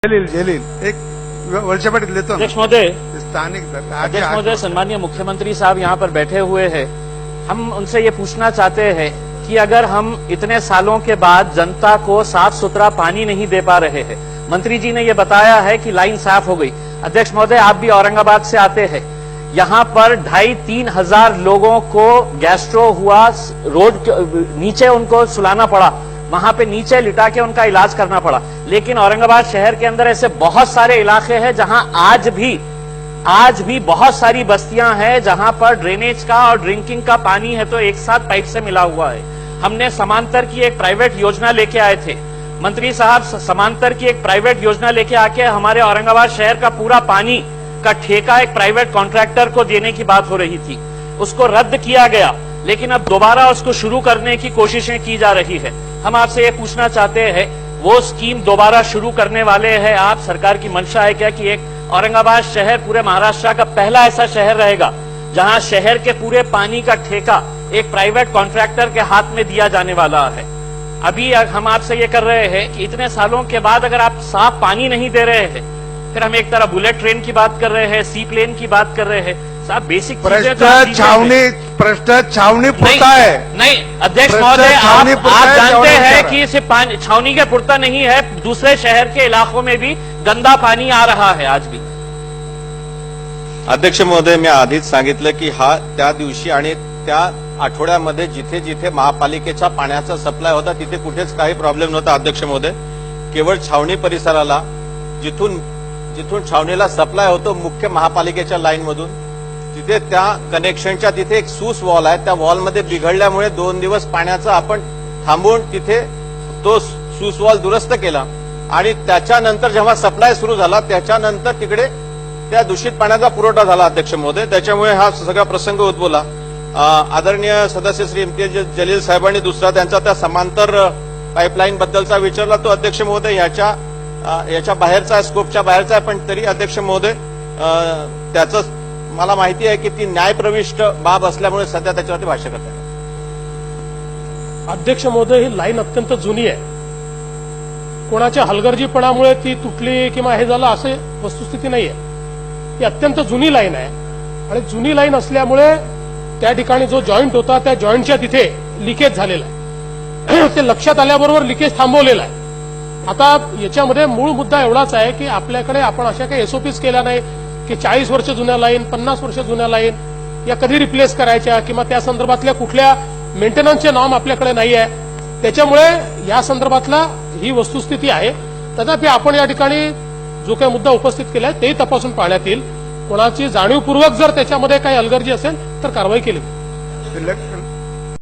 जलील एक वर्षापाठी लेतो अध्यक्ष महोदय, स्थानिक अध्यक्ष महोदय, सम्मानीय मुख्यमंत्री साहब यहाँ पर बैठे हुए हैं। हम उनसे ये पूछना चाहते हैं कि अगर हम इतने सालों के बाद जनता को साफ सुथरा पानी नहीं दे पा रहे हैं, मंत्री जी ने ये बताया है कि लाइन साफ हो गई। अध्यक्ष महोदय, आप भी औरंगाबाद से आते हैं, यहाँ पर 2,500-3 हजार लोगों को गैस्ट्रो हुआ, रोड नीचे उनको सुलाना पड़ा, वहां पे नीचे लिटा के उनका इलाज करना पड़ा। लेकिन औरंगाबाद शहर के अंदर ऐसे बहुत सारे इलाके हैं जहां आज भी बहुत सारी बस्तियां हैं जहां पर ड्रेनेज का और ड्रिंकिंग का पानी है तो एक साथ पाइप से मिला हुआ है। हमने समांतर की एक प्राइवेट योजना लेके आए थे, मंत्री साहब समांतर की एक प्राइवेट योजना लेके आके हमारे औरंगाबाद शहर का पूरा पानी का ठेका एक प्राइवेट कॉन्ट्रैक्टर को देने की बात हो रही थी, उसको रद्द किया गया, लेकिन अब दोबारा उसको शुरू करने की कोशिशें की जा रही है। हम आपसे ये पूछना चाहते हैं, वो स्कीम दोबारा शुरू करने वाले हैं आप? सरकार की मंशा है क्या कि एक औरंगाबाद शहर पूरे महाराष्ट्र का पहला ऐसा शहर रहेगा जहां शहर के पूरे पानी का ठेका एक प्राइवेट कॉन्ट्रैक्टर के हाथ में दिया जाने वाला है? अभी हम आपसे ये कर रहे हैं कि इतने सालों के बाद अगर आप साफ पानी नहीं दे रहे हैं, फिर हम एक तरह बुलेट ट्रेन की बात कर रहे हैं, सी प्लेन की बात कर रहे हैं, साहब बेसिक प्रश्न छावनी पुरता है। नहीं अध्यक्ष महोदय, आप जानते हैं कि सिर्फ छावनी के पुरता नहीं है, दूसरे शहर के इलाकों में भी गंदा पानी आ रहा है आज भी। अध्यक्ष महोदय, मी आधीच सांगितलं की हा त्या दिवशी आणि त्या आठवड्यामध्ये जिथे जिथे महापालिकेचा पाण्याचा सप्लाय होता तिथे कुठेच काही प्रॉब्लेम नव्हता अध्यक्ष महोदय। केवळ छावणी परिसराला जिथून छावणीला सप्लाय होतो मुख्य महापालिकेच्या लाईन मधून, तिथे त्या कनेक्शनच्या तिथे एक सूस वॉल आहे, त्या वॉलमध्ये बिघडल्यामुळे 2 दिवस पाण्याचं आपण थांबवून तिथे तो सूस वॉल दुरुस्त केला आणि त्याच्यानंतर जेव्हा सप्लाय सुरू झाला त्याच्यानंतर तिकडे त्या दूषित पाण्याचा पुरवठा झाला अध्यक्ष महोदय। त्याच्यामुळे हा सगळा प्रसंग उद्भवला। आदरणीय सदस्य श्री इम्तियाज जलील साहेबांनी दुसरा त्यांचा त्या समांतर पाईपलाईन बद्दलचा विचारला, तो अध्यक्ष महोदय याच्या बाहेरचा स्कोपच्या बाहेरचा आहे, पण तरी अध्यक्ष महोदय त्याचं मला माहिती आहे की ती न्यायप्रविष्ट बाब असल्यामुळे सध्या त्याच्यावरती भाष्य करत आहे। अध्यक्ष महोदय, ही लाईन अत्यंत जुनी आहे, कोणाच्या हलगर्जीपणामुळे ती तुटली किंवा हे झालं असं वस्तुस्थिती नाहीये। ही अत्यंत जुनी लाईन आहे आणि जुनी लाईन असल्यामुळे त्या ठिकाणी जो जॉईंट होता त्या जॉईंटच्या तिथे लिकेज झालेला आहे। ते लक्षात आल्याबरोबर लिकेज थांबवलेला आहे। आता याच्यामध्ये मूळ मुद्दा एवढाच आहे की आपल्याकडे आपण अशा काही एसओपीज केल्या नाही की 40 वर्ष जुन्या लाईन, 50 वर्ष जुन्या लाईन या कधी रिप्लेस करायच्या किंवा त्या संदर्भातल्या कुठल्या मेंटेनन्सचे नॉर्म आपल्याकडे नाही आहे। त्याच्यामुळे या संदर्भातला ही वस्तुस्थिती आहे। तथापि आपण या ठिकाणी जो काही मुद्दा उपस्थित केला आहे तेही तपासून पाहण्यात येईल। कोणाची जाणीवपूर्वक जर त्याच्यामध्ये काही हलगर्जी असेल तर कारवाई केली जाईल।